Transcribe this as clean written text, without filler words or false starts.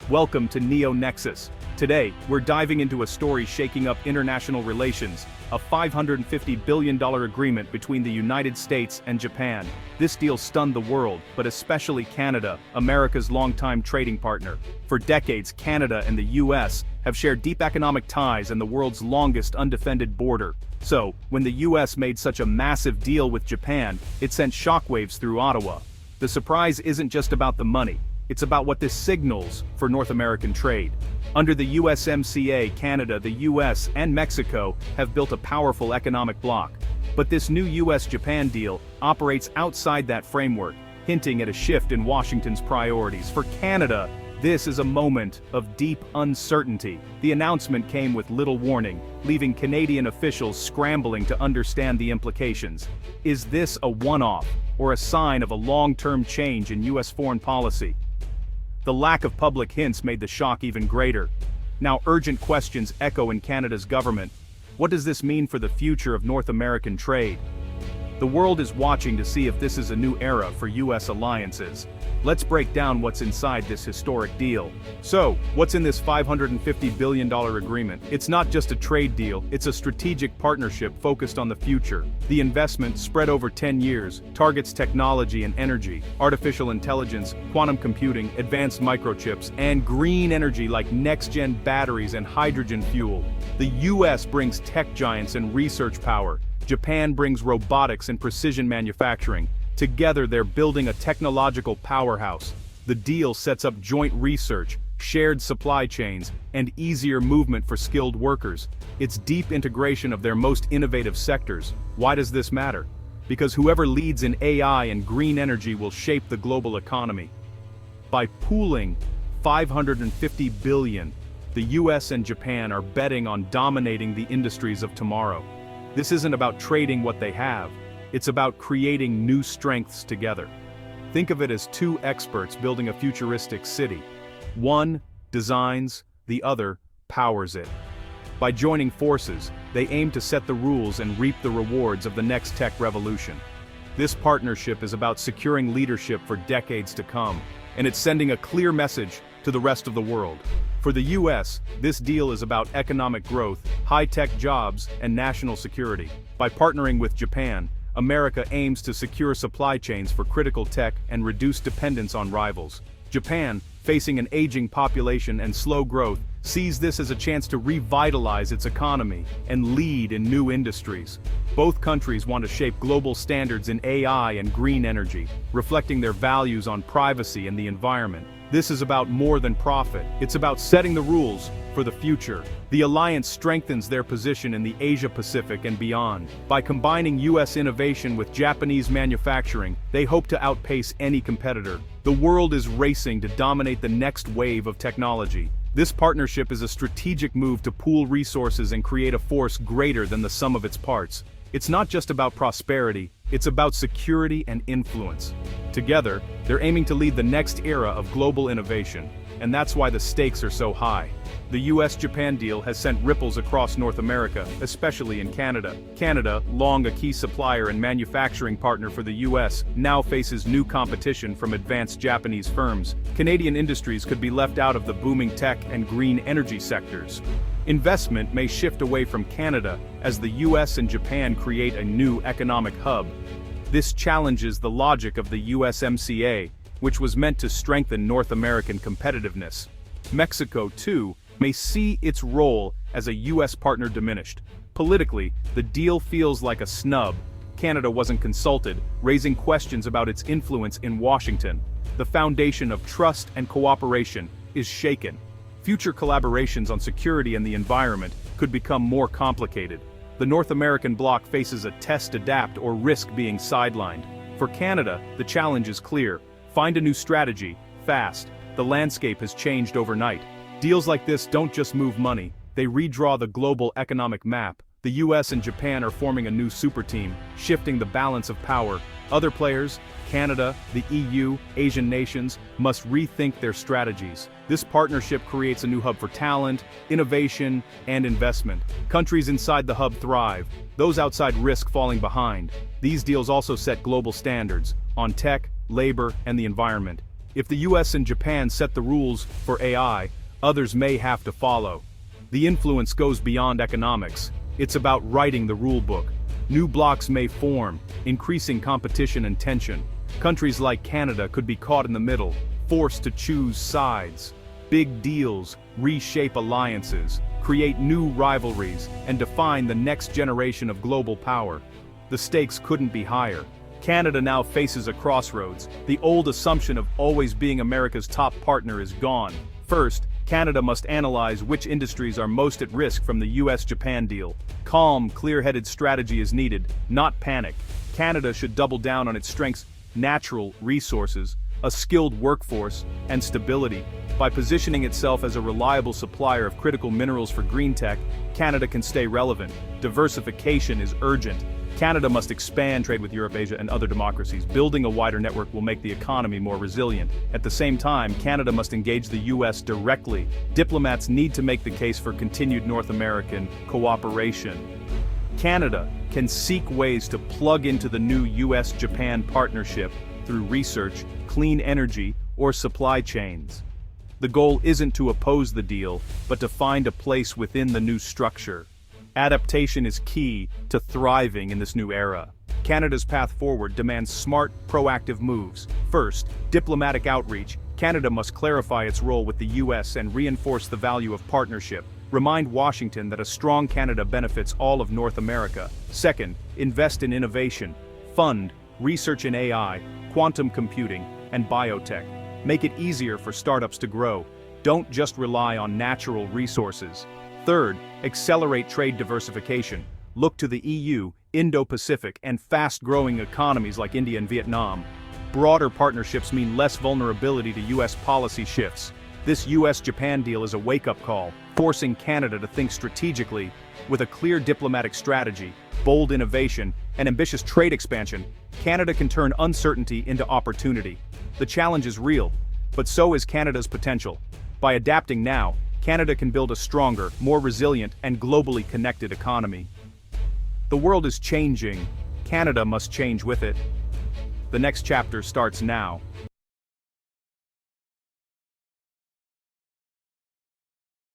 Welcome to Neo Nexus. Today, we're diving into a story shaking up international relations, a $550 billion agreement between the United States and Japan. This deal stunned the world, but especially Canada, America's longtime trading partner. For decades, Canada and the US have shared deep economic ties and the world's longest undefended border. So, when the US made such a massive deal with Japan, it sent shockwaves through Ottawa. The surprise isn't just about the money. It's about what this signals for North American trade. Under the USMCA, Canada, the US, and Mexico have built a powerful economic bloc. But this new US-Japan deal operates outside that framework, hinting at a shift in Washington's priorities. For Canada, this is a moment of deep uncertainty. The announcement came with little warning, leaving Canadian officials scrambling to understand the implications. Is this a one-off, or a sign of a long-term change in US foreign policy? The lack of public hints made the shock even greater. Now urgent questions echo in Canada's government. What does this mean for the future of North American trade? The world is watching to see if this is a new era for US alliances. Let's break down what's inside this historic deal. So, what's in this $550 billion agreement? It's not just a trade deal, it's a strategic partnership focused on the future. The investment, spread over 10 years, targets technology and energy, artificial intelligence, quantum computing, advanced microchips, and green energy like next-gen batteries and hydrogen fuel. The US brings tech giants and research power. Japan brings robotics and precision manufacturing. Together they're building a technological powerhouse. The deal sets up joint research, shared supply chains, and easier movement for skilled workers. It's deep integration of their most innovative sectors. Why does this matter? Because whoever leads in AI and green energy will shape the global economy. By pooling $550 billion, the US and Japan are betting on dominating the industries of tomorrow. This isn't about trading what they have. It's about creating new strengths together. Think of it as two experts building a futuristic city. One designs, the other powers it. By joining forces, they aim to set the rules and reap the rewards of the next tech revolution. This partnership is about securing leadership for decades to come, and it's sending a clear message to the rest of the world. For the US, this deal is about economic growth, high-tech jobs, and national security. By partnering with Japan, America aims to secure supply chains for critical tech and reduce dependence on rivals. Japan, facing an aging population and slow growth, sees this as a chance to revitalize its economy and lead in new industries. Both countries want to shape global standards in AI and green energy, reflecting their values on privacy and the environment. This is about more than profit. It's about setting the rules for the future. The alliance strengthens their position in the Asia-Pacific and beyond. By combining US innovation with Japanese manufacturing, they hope to outpace any competitor. The world is racing to dominate the next wave of technology. This partnership is a strategic move to pool resources and create a force greater than the sum of its parts. It's not just about prosperity, it's about security and influence. Together, they're aiming to lead the next era of global innovation, and that's why the stakes are so high. The US-Japan deal has sent ripples across North America, especially in Canada. Canada, long a key supplier and manufacturing partner for the US, now faces new competition from advanced Japanese firms. Canadian industries could be left out of the booming tech and green energy sectors. Investment may shift away from Canada as the US and Japan create a new economic hub. This challenges the logic of the USMCA, which was meant to strengthen North American competitiveness. Mexico, too, may see its role as a US partner diminished. Politically, the deal feels like a snub. Canada wasn't consulted, raising questions about its influence in Washington. The foundation of trust and cooperation is shaken. Future collaborations on security and the environment could become more complicated. The North American bloc faces a test, adapt, or risk being sidelined. For Canada, the challenge is clear. Find a new strategy, fast. The landscape has changed overnight. Deals like this don't just move money, they redraw the global economic map. The US and Japan are forming a new super team, shifting the balance of power. Other players, Canada, the EU, Asian nations, must rethink their strategies. This partnership creates a new hub for talent, innovation, and investment. Countries inside the hub thrive, those outside risk falling behind. These deals also set global standards on tech, labor, and the environment. If the US and Japan set the rules for AI, others may have to follow. The influence goes beyond economics. It's about writing the rule book. New blocks may form, increasing competition and tension. Countries like Canada could be caught in the middle, forced to choose sides. Big deals reshape alliances, create new rivalries, and define the next generation of global power. The stakes couldn't be higher. Canada now faces a crossroads. The old assumption of always being America's top partner is gone. First, Canada must analyze which industries are most at risk from the US-Japan deal. Calm, clear-headed strategy is needed, not panic. Canada should double down on its strengths: natural resources, a skilled workforce, and stability. By positioning itself as a reliable supplier of critical minerals for green tech, Canada can stay relevant. Diversification is urgent. Canada must expand trade with Europe, Asia, and other democracies. Building a wider network will make the economy more resilient. At the same time, Canada must engage the US directly. Diplomats need to make the case for continued North American cooperation. Canada can seek ways to plug into the new US-Japan partnership through research, clean energy, or supply chains. The goal isn't to oppose the deal, but to find a place within the new structure. Adaptation is key to thriving in this new era. Canada's path forward demands smart, proactive moves. First, diplomatic outreach. Canada must clarify its role with the US and reinforce the value of partnership. Remind Washington that a strong Canada benefits all of North America. Second, invest in innovation. Fund research in AI, quantum computing, and biotech. Make it easier for startups to grow. Don't just rely on natural resources. Third, accelerate trade diversification. Look to the EU, Indo-Pacific, and fast-growing economies like India and Vietnam. Broader partnerships mean less vulnerability to US policy shifts. This US-Japan deal is a wake-up call, forcing Canada to think strategically. With a clear diplomatic strategy, bold innovation, and ambitious trade expansion, Canada can turn uncertainty into opportunity. The challenge is real, but so is Canada's potential. By adapting now, Canada can build a stronger, more resilient, and globally connected economy. The world is changing. Canada must change with it. The next chapter starts now.